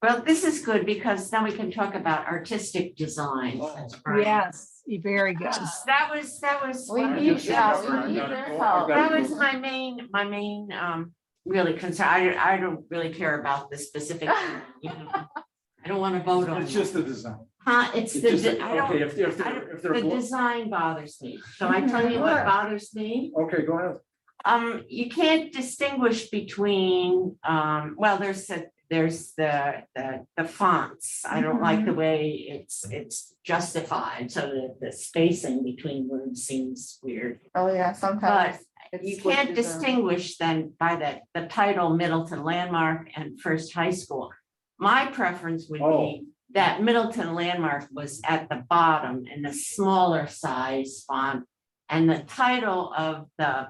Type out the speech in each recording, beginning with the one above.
Well, this is good because now we can talk about artistic design. Yes, very good. That was. We what- need, that yeah, we need their help. was my main really concern. I don't really care about the specific. I don't want to vote on it. It's just the design. It's It's the, just I don't, okay, if they're the design bothers me. So I tell you what bothers me. okay, go ahead. You can't distinguish between, well, there's the fonts. I don't like the way it's justified, so that the spacing between words seems weird. Oh, yeah, sometimes. it You can't switches them. distinguish then by the title Middleton Landmark and First High School. My preference would be that Middleton Landmark was at the bottom in the smaller size font, and the title of the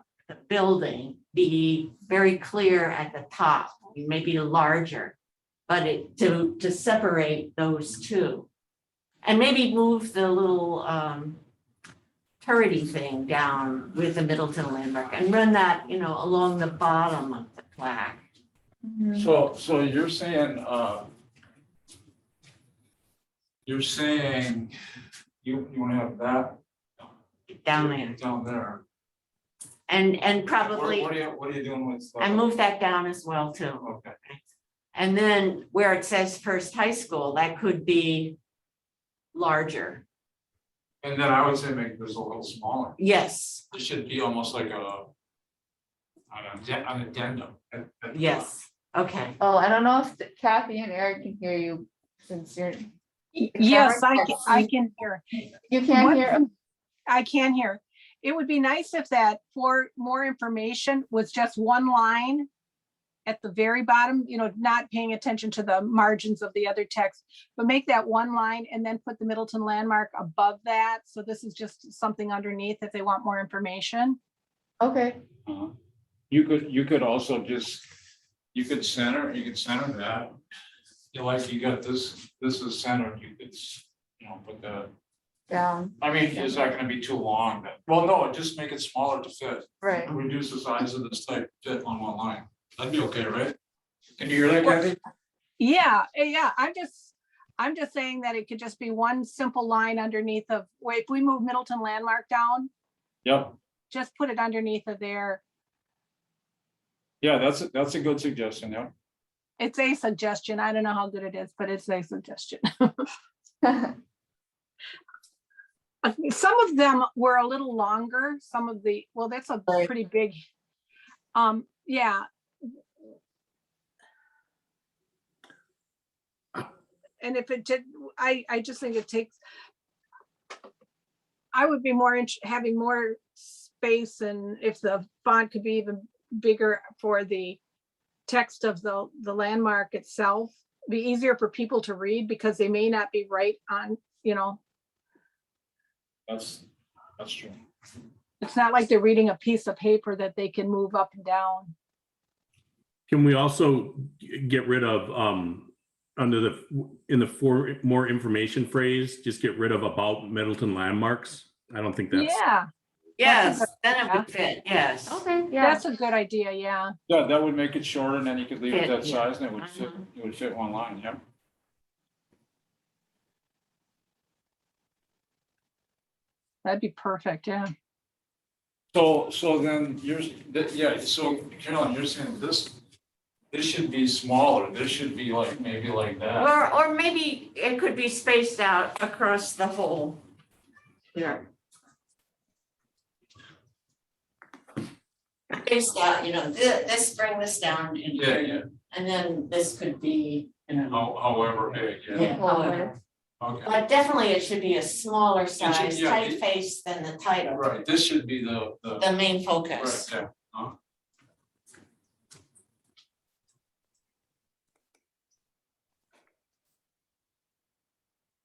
building be very clear at the top, maybe larger, but to separate those two. And maybe move the little turrety thing down with the Middleton Landmark and run that, along the bottom of the plaque. Mhm. So you're saying, you want to have that Down there. down there. And probably, What are you doing with? and move that down as well too. Okay. And then where it says First High School, that could be larger. And then I would say make this a little smaller. Yes, It should be almost like an addendum. yes, okay. Oh, I don't know if Kathy and Eric can hear you since you're, Yes, I can hear. you can't What- hear. I can hear. It would be nice if that for more information was just one line at the very bottom, not paying attention to the margins of the other text, but make that one line and then put the Middleton Landmark above that. So this is just something underneath if they want more information. Okay, You could also just, you could center that. You got this is centered, you could, put that. down, I mean, is that gonna be too long? Well, no, just make it smaller to fit. right. Reduce the size of this type, fit on one line. That'd be okay, right? Can you hear that, Kathy? Yeah. I'm just saying that it could just be one simple line underneath of, if we move Middleton Landmark down, Yep. just put it underneath of there. Yeah, that's a good suggestion, yeah. It's a suggestion. I don't know how good it is, but it's a suggestion. Some of them were a little longer, some of the, well, that's a Right. pretty big, yeah. And if it did, I just think it takes, I would be more having more space, and if the font could be even bigger for the text of the landmark itself, be easier for people to read because they may not be right on, That's true. it's not like they're reading a piece of paper that they can move up and down. Can we also get rid of, in the for more information phrase, just get rid of about Middleton landmarks? I don't think that's. Yeah, Yes, then it would fit, yes. Okay, yeah, that's a good idea, yeah. Yeah, that would make it shorter, and then you could leave it that Fit, yeah. size, and it would fit one line, yep. That'd be perfect, yeah. So then so Carolyn, you're saying this should be smaller, this should be maybe like that. Or maybe it could be spaced out across the whole. Here. Spaced out, this, bring this down. Yeah. And then this could be, However big, yeah, yeah, however. okay, But definitely it should be a smaller should- size yeah, typeface than the title, right, this should be the, the main right, focus. yeah.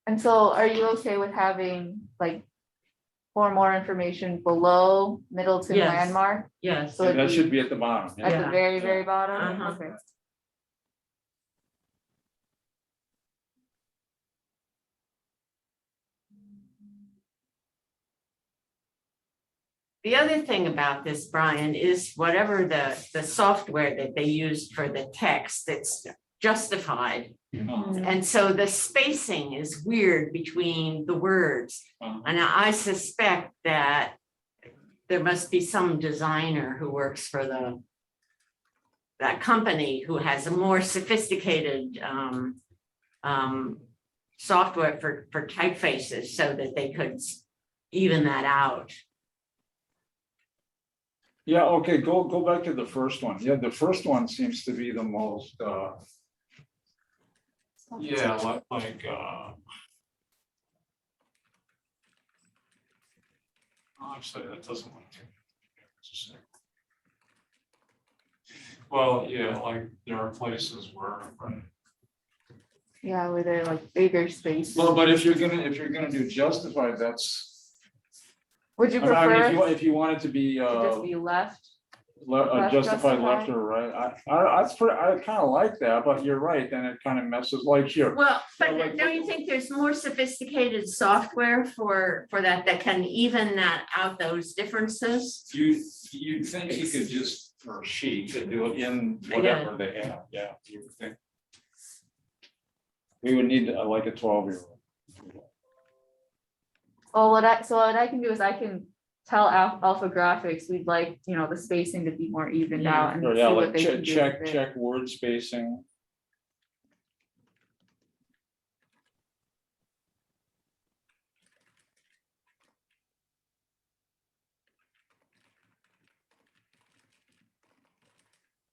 and so are you okay with having like for more information below Middleton Yes. Landmark Yes. So Yeah, that should be at the bottom, at yeah. the very, very bottom? Uh-huh. Okay. The other thing about this, Brian, is whatever the software that they used for the text, it's justified. And so the spacing is weird between the words. And I suspect that there must be some designer who works for that company who has a more sophisticated software for typefaces so that they could even that out. Yeah, okay, go back to the first one. Yeah, the first one seems to be the most, yeah, actually, that doesn't look too. Well, yeah, like there are places where. Yeah, where they're like bigger spaces. Well, but if you're gonna do justified, that's, Would you I mean, prefer if you want it to be, to just be left? justified justified? left or right, I kind of like that, but you're right, then it kind of messes like here. Well, Yeah, but like- don't you think there's more sophisticated software for that can even that out those differences? You think you could just, for a sheet, could do it in whatever they have, yeah, you would think. We would need like a 12-year-old. Oh, what I can do is I can tell Alpha Graphics, we'd like, the spacing to be more evened Yeah. out and Or see yeah, what like they can do check with it. word spacing.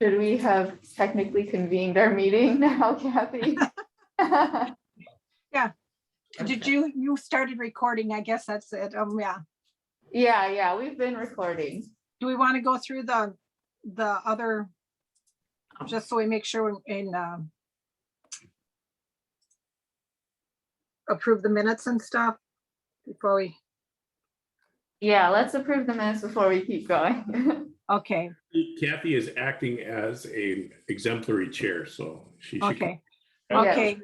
Should we have technically convened our meeting now, Kathy? Did you started recording? I guess that's it. Yeah. Yeah, we've been recording. Do we want to go through the other, just so we make sure we approve the minutes and stuff before we, Yeah, let's approve the minutes before we keep going. okay, Kathy is acting as a exemplary chair, so she should. okay, Yeah. okay.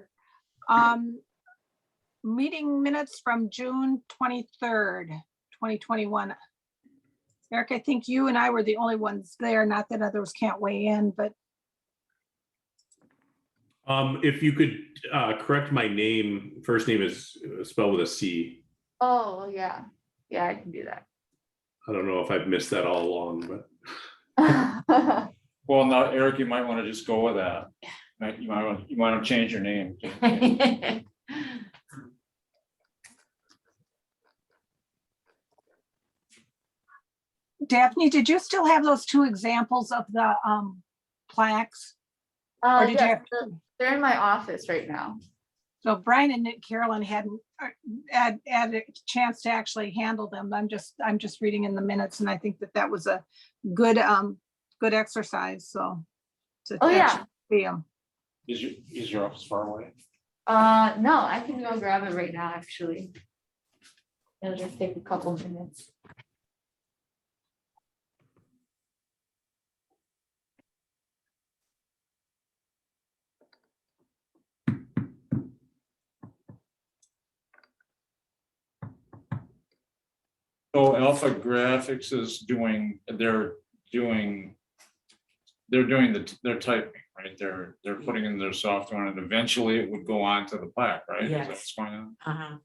Meeting minutes from June 23rd, 2021. Eric, I think you and I were the only ones there, not that others can't weigh in, but If you could correct my name, first name is spelled with a C. Oh, yeah, I can do I don't know if I've missed that all along, but that. Well, now, Eric, you might want to just go with that. You might want to change your name. Daphne, did you still have those two examples of the plaques? Or did you Yes, have- they're in my office right now. So Brian and Carolyn hadn't had a chance to actually handle them. I'm just reading in the minutes, and I think that was a good exercise, so. to Oh, yeah. actually see 'em. Is your office far away? No, I can go grab it right now, actually. It'll just take a couple minutes. So Alpha Graphics is they're they're typing, right? They're putting in their software and eventually it would go on to the plaque, right? Is that Yes. what's going on? Uh-huh.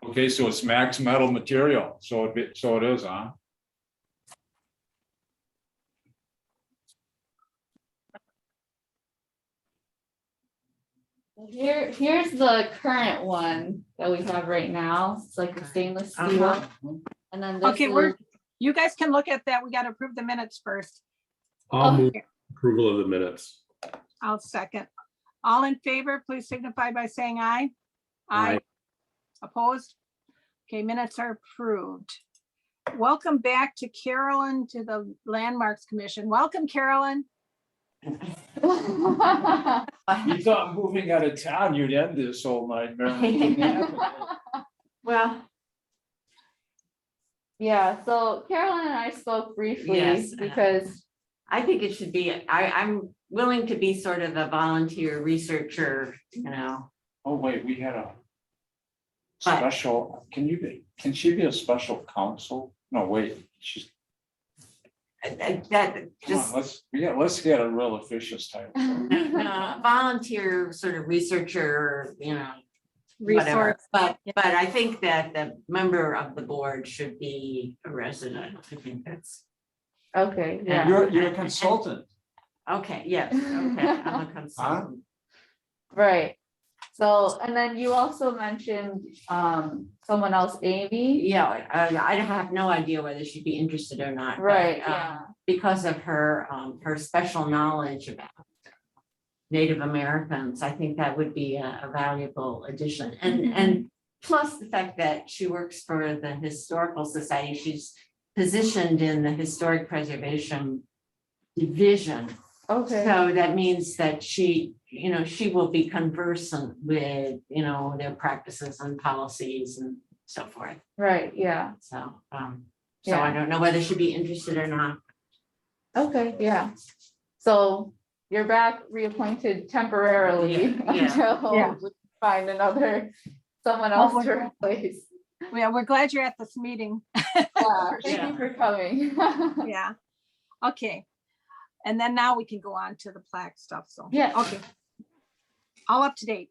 Okay, so it's max metal material, so it is, huh? Here's the current one that we have right now. It's like a stainless steel. Uh-huh. And then this Okay, is, you guys can look at that. We got to approve the minutes first. I'll move Okay. approval of the minutes. I'll second. All in favor, please signify by saying aye. Aye. Opposed? Okay, minutes are approved. Welcome back to Carolyn to the Landmarks Commission. Welcome, Carolyn. You thought moving out of town, you'd end this whole nightmare. Well, Yeah, so Carolyn and I spoke briefly Yes, because, I think it should be, I'm willing to be sort of a volunteer researcher, you know. Oh, wait, we had a But- special, can she be a special counsel? No, wait, she's, That come just, on, let's get a real officious title. volunteer sort of researcher, you know. Whatever, Resource. but I think that the member of the board should be a resident. I think that's, okay, yeah, You're a consultant. okay, yes, okay, I'm a consultant. right. So, and then you also mentioned someone else, Amy. Yeah, I have no idea whether she'd be interested or not. but, Right, yeah. Because of her, her special knowledge about Native Americans, I think that would be a valuable addition. And plus the fact that she works for the Historical Society, she's positioned in the Historic Preservation Division. Okay, So that means that she, you know, she will be conversant with, you know, their practices and policies and so forth. right, yeah, So, I Yeah. don't know whether she'd be interested or not. okay, yeah. So you're back reappointed temporarily Yeah, until Yeah. we find someone Well, else to we're- replace. Yeah, we're glad you're at this meeting. Yeah, thank Yeah. you for coming. Yeah. Okay. And then now we can go on to the plaque stuff. So, Yeah. okay. All up to date.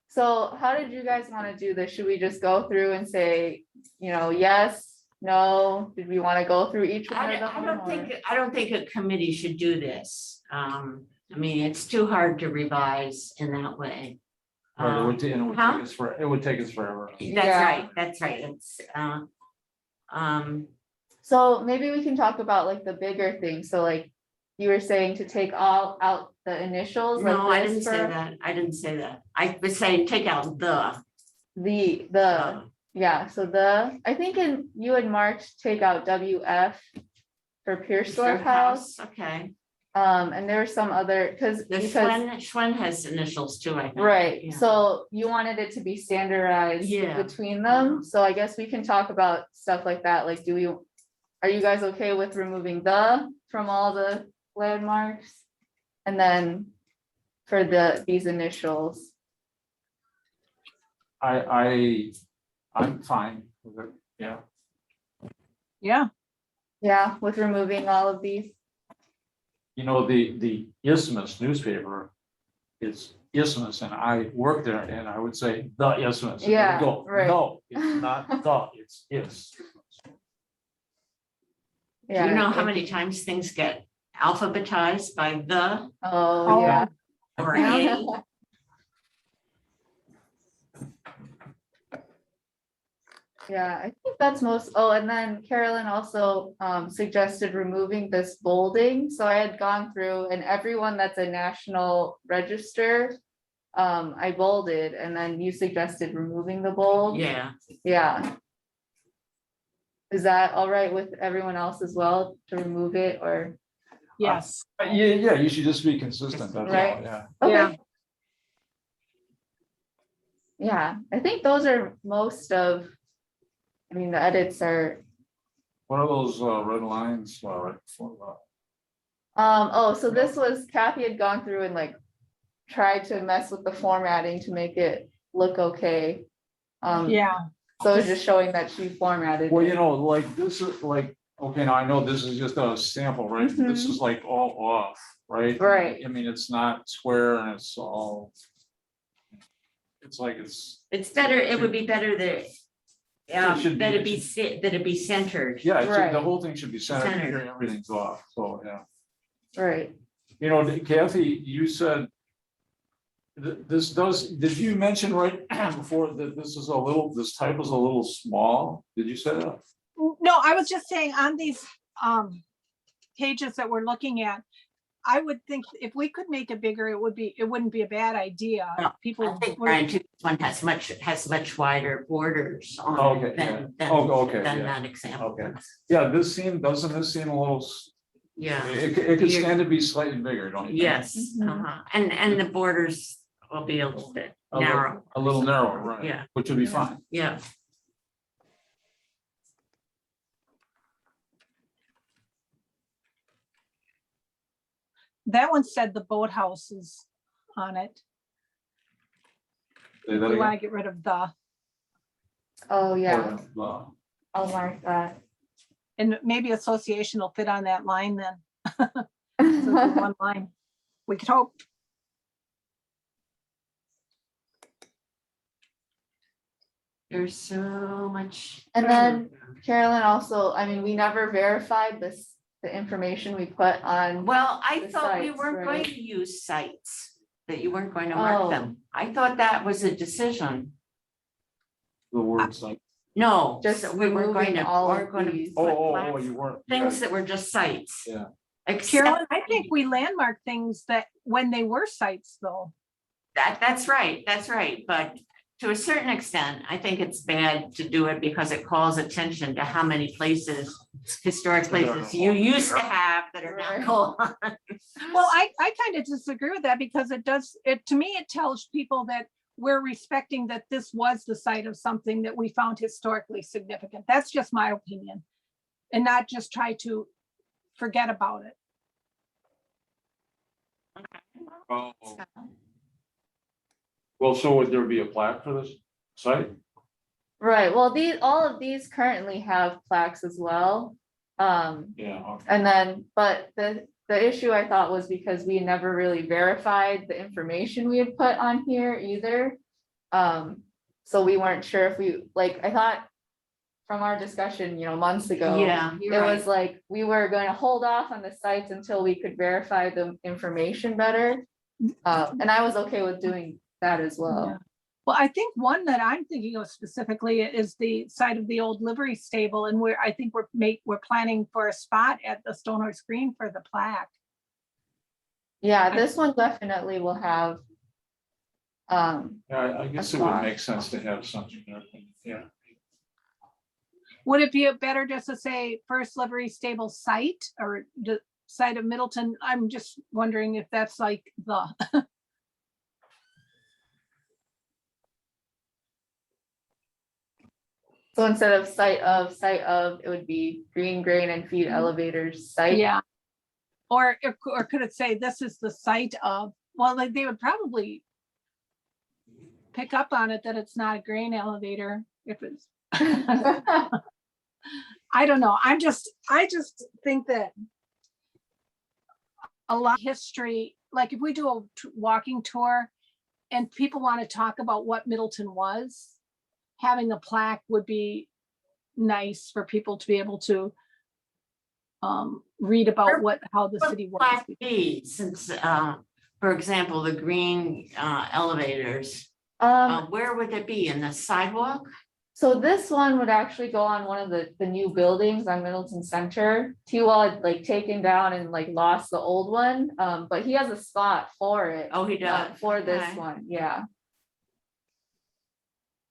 So how did you guys want to do this? Should we just go through and say, yes, no? Did we want to go through each one of them? I don't think a committee should do this. I mean, it's too hard to revise in that way. Right, it would take Huh? us it would take us forever. That's right. It's, So maybe we can talk about like the bigger things. So like you were saying to take all out the initials. like no, I this didn't say for that. I didn't say that. I was saying take out the. The, yeah, so I think you and March take out WF for Pierce-Thorpe House. Okay, And there were some other, because Schwen has initials too, I think. right, Yeah. so you wanted it to be standardized Yeah. between them, so I guess we can talk about stuff like that, like are you guys okay with removing the from all the landmarks? And then for these initials, I'm fine with it, yeah. Yeah. yeah, with removing all of these, You know, the Isthmus newspaper is Isthmus, and I work there, and I would say the Isthmus. and they Yeah, go, right. No, it's not the, it's is. Do yeah. you know how many times things get alphabetized by the Oh, yeah. or a? Yeah, I think that's and then Carolyn also suggested removing this bolding, so I had gone through and everyone that's a national register. I bolded, and then you suggested removing the bold. Yeah, Yeah. Is that all right with everyone else as well to remove it, or? Yes. Yeah, you should just be consistent, that's all, Right. yeah. Yeah. Okay. Yeah, I think those are most of, the edits are, What are those red lines, right before so this was Kathy had gone through and like tried to mess with the formatting to make it look okay. Yeah. So it's just showing that she formatted. Well, it. like this is like, okay, now I know this is just a sample, right? This is like all off, right? Right. I mean, it's not square and it's all. It's like it's better, it would be better that should be- that it be centered. yeah, Right. the whole thing should be centered, Centered. here, everything's off, so, yeah. Right. You know, Kathy, you said. Did you mention right before that this type is a little small? Did you say that? No, I was just saying on these pages that we're looking at, I would think if we could make it bigger, it wouldn't be a bad idea. No, People. I think would- Brian too, this one has much wider borders on Okay, it yeah. than Okay, than yeah. that example. Okay. does. Yeah, doesn't this seem a little, Yeah, it could stand to be slightly bigger, don't you think? yes, Mhm. and the borders will be a little bit A little- narrow. A little narrower, right? Yeah. Which would be fine. Yeah, That one said the boathouse is on it. Say that We want again? to get rid of the, Oh, yeah, Well, I'll mark that. and maybe association will fit on that line then. So it's one line. We could hope. there's so much. And then Carolyn also, I mean, we never verified the information we put on. Well, I The thought we sites, weren't going right? to use sites, that you weren't going to mark Oh. them. I thought that was a decision. the words like, No, Just so we weren't going removing to, all we're of going to these. put you weren't. things that were just sites. Yeah. Carolyn, Except I think we landmarked things that when they were sites though. that's right, but to a certain extent, I think it's bad to do it because it calls attention to how many places, historic places you used to have that are Right. not gone. Well, I kind of disagree with that because to me, it tells people that we're respecting that this was the site of something that we found historically significant. That's just my opinion. And not just try to forget about it. Oh. Well, so would there be a plaque for this site? Right, well, all of these currently have plaques as well. Yeah. Okay. And then, but the issue I thought was because we never really verified the information we had put on here either. So we weren't sure if I thought from our discussion, months ago. Yeah, It you're was right. like, we were going to hold off on the sites until we could verify the information better. And I was okay with doing that as well. Yeah. Well, I think one that I'm thinking of specifically is the site of the old livery stable, and I think we're planning for a spot at the Stonehorse Green for the plaque. Yeah, this one definitely will have. Yeah, I guess it would spot. make sense to have something there. Yeah. Would it be better just to say first livery stable site or the site of Middleton? I'm just wondering if that's like the. So instead of site of, it would be green, grain and feed elevators site. Yeah. Or could it say this is the site of, well, like they would probably pick up on it that it's not a grain elevator if it's, I don't know. I just think that a lot of history, like if we do a walking tour and people want to talk about what Middleton was, having a plaque would be nice for people to be able to read about how the city was. Plaque B, since, for example, the green elevators, where would it be? In the sidewalk? So this one would actually go on one of the new buildings on Middleton Center. T-Wall had taken down and lost the old one, but he has a spot for it. Oh, he does. For this Okay. one, yeah.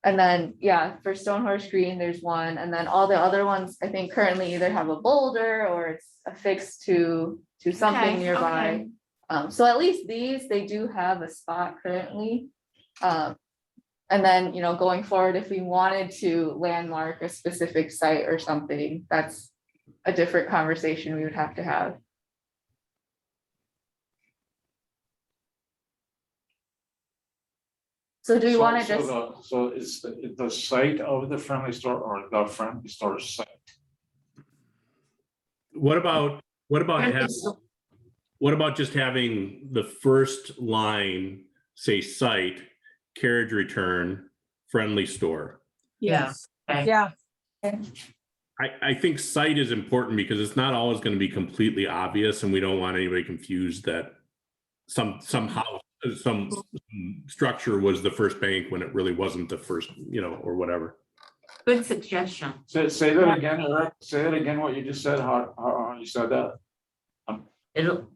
And then, yeah, for Stonehorse Green, there's one, and then all the other ones, I think currently either have a boulder or it's affixed to something Okay, nearby. So at least these, they do have a spot currently. And then, going forward, if we wanted to landmark a specific site or something, that's a different conversation we would have to have. So do we want to just? So it's the site of the friendly store or the friendly store site? What about just having the first line say site, carriage return, friendly store? Yes, Okay. yeah, I think site is important because it's not always going to be completely obvious and we don't want anybody confused that somehow some structure was the first bank when it really wasn't the first, or whatever. Good suggestion. Say that again, Eric. Say that again, what you just said, how you said that. It'll,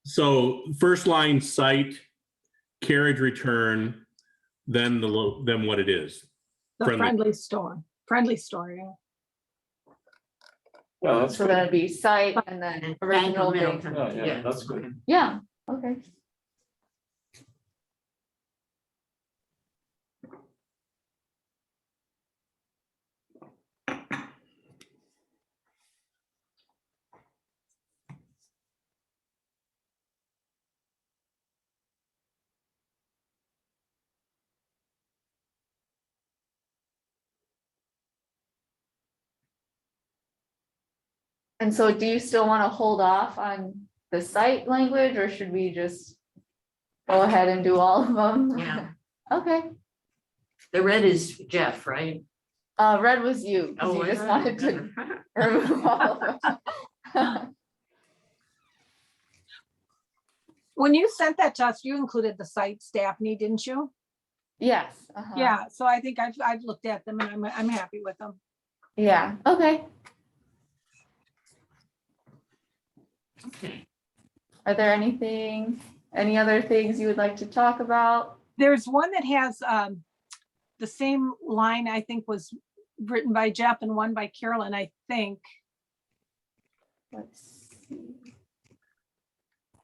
So first line site, carriage return, then then what it is. The friendly store, yeah. Yeah, that's So good. that'd be site and then And original Bank of big. Middleton, Yeah, yeah. that's good. Yeah, okay. And so do you still want to hold off on the site language, or should we just go ahead and do all of them? Yeah. Okay, The red is Jeff, right? red was you, because you was just it? wanted to remove all of them. When you sent that to us, you included the site staff need, didn't you? Yes. Yeah, so I think I've looked at them and I'm happy with them. Yeah, okay. Okay. Are there any other things you would like to talk about? There's one that has the same line, I think was written by Jeff and one by Carolyn, I think. Let's see.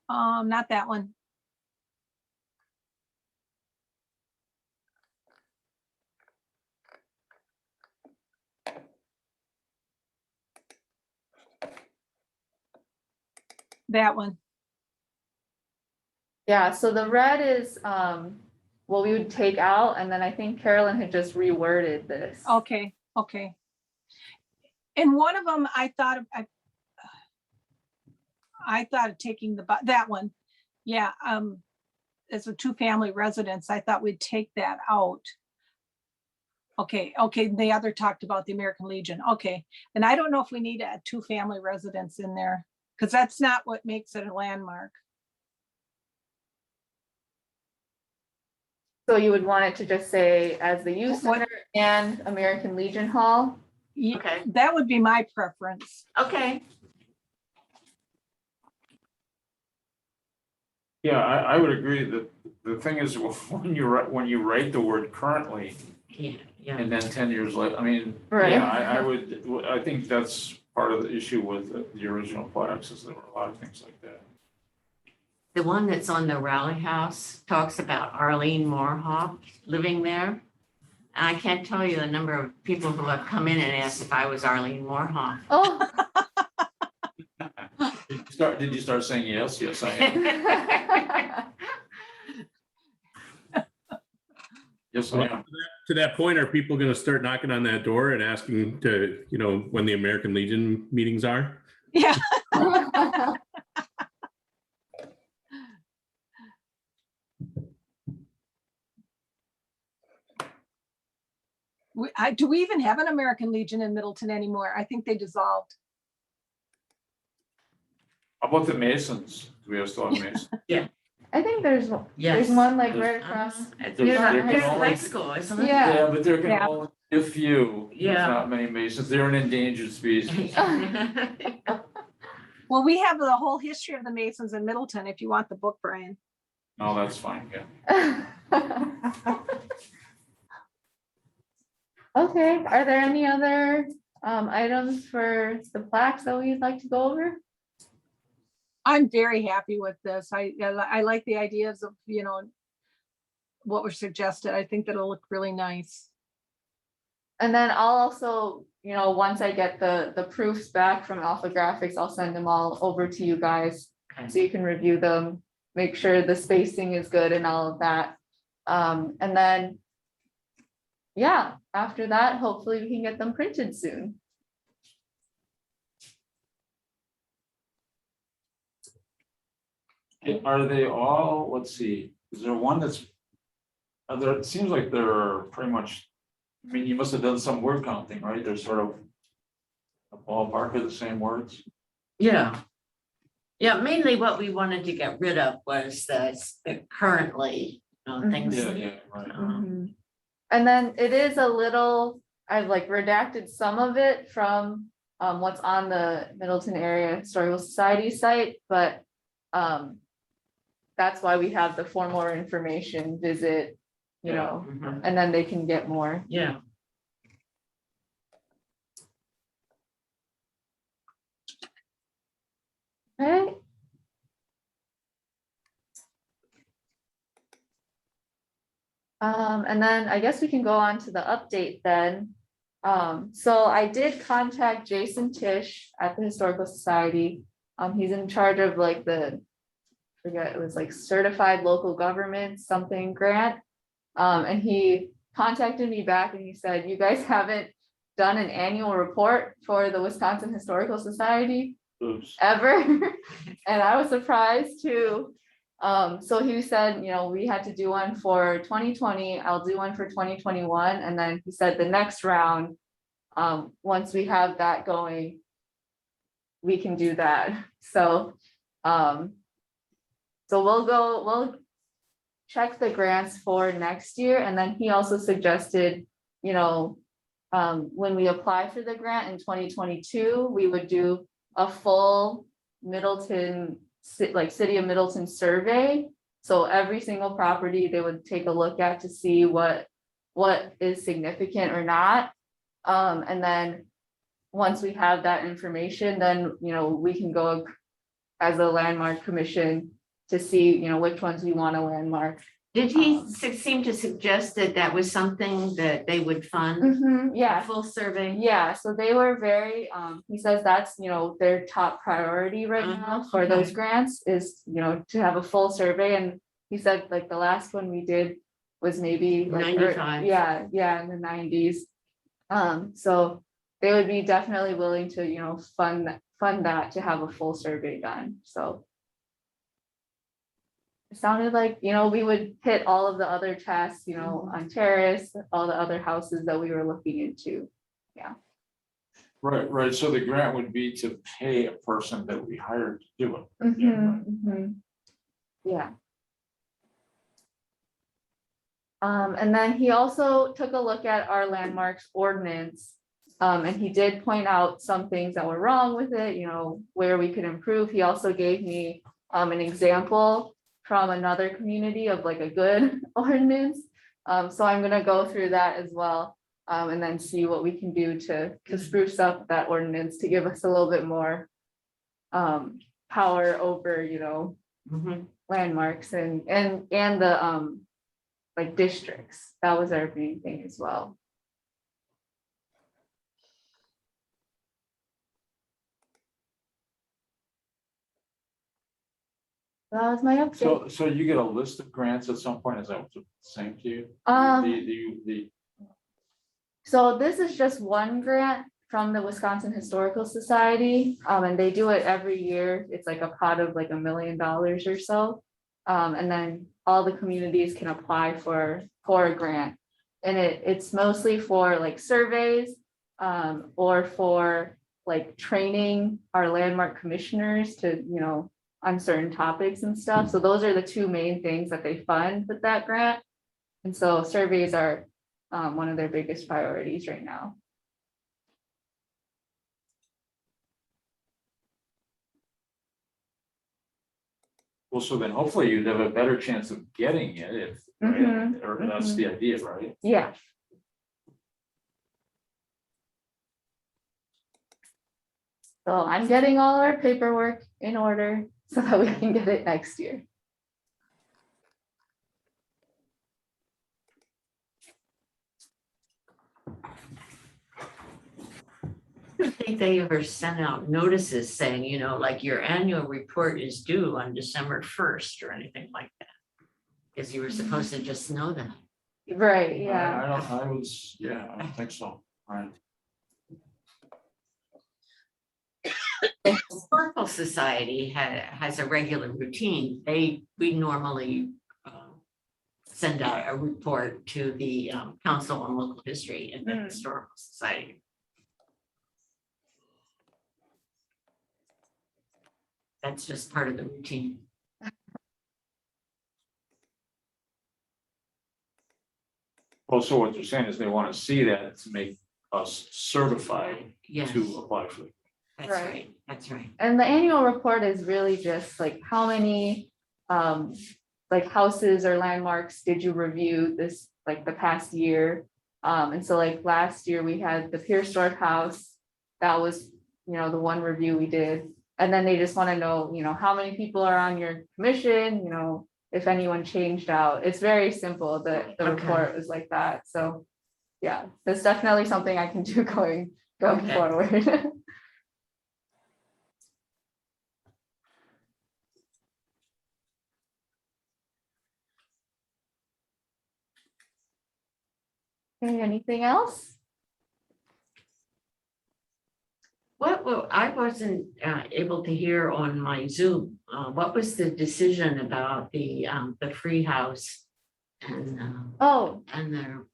Not that one. That one. Yeah, so the red is what we would take out, and then I think Carolyn had just reworded this. Okay, okay. And one of them, I thought of taking that one. Yeah, as a 2-family residence, I thought we'd take that out. Okay, the other talked about the American Legion. Okay, and I don't know if we need a 2-family residence in there, because that's not what makes it a landmark. So you would want it to just say as the youth What- center and American Legion Hall? Okay. That would be my preference. Okay. Yeah, I would agree that the thing is, when you write the word currently, Yeah, yeah. and then 10 years later, I mean, Right. yeah, I think that's part of the issue with the original plaques, is there were a lot of things like that. The one that's on the Rally House talks about Arlene Moorhoff living there. And I can't tell you the number of people who have come in and asked if I was Arlene Moorhoff. Oh. Did you start saying yes? Yes, I am. Yes, I am. To that point, are people going to start knocking on that door and asking to, when the American Legion meetings are? Yeah. Do we even have an American Legion in Middleton anymore? I think they dissolved. How about the Masons? Do we have still have Masons? I think there's Yes. one like right across. It's There's- there Pierce can High only- School, isn't it? Yeah. Yeah, but there can Yeah. only be a few. There's Yeah. not many Masons. They're an endangered species. Well, we have the whole history of the Masons in Middleton, if you want the book, Brian. No, that's fine, yeah. Okay, are there any other items for the plaques that we'd like to go over? I'm very happy with this. I like the ideas of, what were suggested. I think that'll look really nice. And then I'll also, once I get the proofs back from Alpha Graphics, I'll send them all over to you guys Okay. so you can review them, make sure the spacing is good and all of that. And then, yeah, after that, hopefully we can get them printed soon. Are they all, let's see, is there one that's, it seems like they're pretty much, I mean, you must have done some word counting, right? They're sort of a ballpark of the same words. Yeah. Yeah, mainly what we wanted to get rid of was the currently, things. Yeah, yeah, right. Mhm. And then it is a little, I've like redacted some of it from what's on the Middleton Area Historical Society site, but that's why we have the for more information visit, you Yeah. know, Mhm. and then they can get more. Yeah. Right? And then I guess we can go on to the update then. So I did contact Jason Tisch at the Historical Society. He's in charge of like forget, it was like certified local government something grant. And he contacted me back and he said, you guys haven't done an annual report for the Wisconsin Historical Society Oops. ever. And I was surprised too. So he said, you know, we had to do one for 2020, I'll do one for 2021. And then he said the next round, once we have that going, we can do that. So, we'll check the grants for next year. And then he also suggested, you know, when we apply for the grant in 2022, we would do a full Middleton, City of Middleton survey. So every single property they would take a look at to see what is significant or not. And then once we have that information, then, you know, we can go as a landmark commission to see, you know, which ones we want to landmark. Did he seem to suggest that that was something that they would fund? Yeah. A full survey? Yeah, so they were very, he says that's, you know, their top priority right now for those okay. grants is, you know, to have a full survey. And he said like the last one we did was maybe like, 95. yeah, in the 90s. So they would be definitely willing to, you know, fund that to have a full survey done, so. It sounded like, you know, we would hit all of the other tasks, you know, on Terrace, all the other houses that we were looking into. Right, so the grant would be to pay a person that we hired to do it. Yeah. And then he also took a look at our landmarks ordinance. And he did point out some things that were wrong with it, you know, where we could improve. He also gave me an example from another community of like a good ordinance. So I'm gonna go through that as well. And then see what we can do to spruce up that ordinance to give us a little bit more power over, you know, landmarks and the like districts. That was our main thing as well. That was my update. So you get a list of grants at some point, is that what's the same to you? The So this is just one grant from the Wisconsin Historical Society, and they do it every year. It's like a pot of like $1 million or so. And then all the communities can apply for a grant. And it's mostly for like surveys, or for like training our landmark commissioners to, you know, on certain topics and stuff. So those are the two main things that they fund with that grant. And so surveys are one of their biggest priorities right now. well, so then hopefully you'd have a better chance of getting it if, right? Or that's the idea, right? Yeah. So I'm getting all our paperwork in order so that we can get it next year. I don't think they ever sent out notices saying, you know, like your annual report is due on December 1st or anything like that. Because you were supposed to just know that. Right, yeah. I don't think so, right? The Historical Society has a regular routine. We normally send out a report to the Council on Local History and the Historical Society. That's just part of the routine. Well, so what you're saying is they want to see that to make us certified Yes, to apply for it. that's Right. right. That's right. And the annual report is really just like how many like houses or landmarks did you review this, like the past year? And so like last year we had the Pierce Dorf house. That was, the one review we did. And then they just want to know, how many people are on your commission, if anyone changed out. It's very simple. The Okay. report was like that. So yeah, that's definitely something I can do going Okay. forward. Okay, anything else? I wasn't able to hear on my Zoom. What was the decision about the free house and Oh, their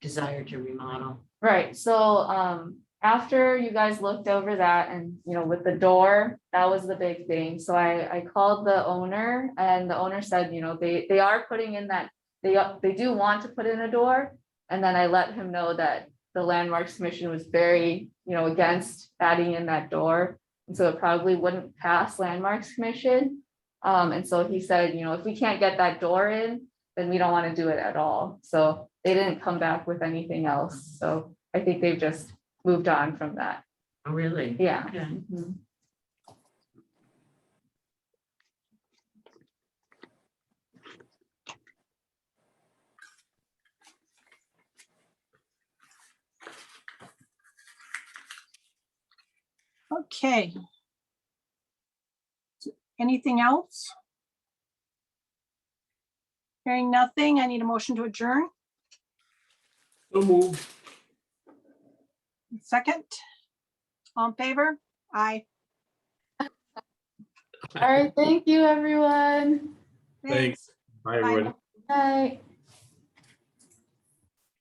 desire to remodel? right. So after you guys looked over that and, with the door, that was the big thing. So I called the owner and the owner said, they are putting in that, they do want to put in a door. And then I let him know that the Landmarks Commission was very, against adding in that door. And so it probably wouldn't pass Landmarks Commission. And so he said, if we can't get that door in, then we don't want to do it at all. So they didn't come back with anything else. So I think they've just moved on from that. Oh, really? Yeah. Okay. Mhm. Okay. Anything else? Hearing nothing, I need a motion to adjourn. So moved. Second. All in favor? Aye. All right. Thank you, everyone. Thanks. Bye, Bye. everybody. Bye.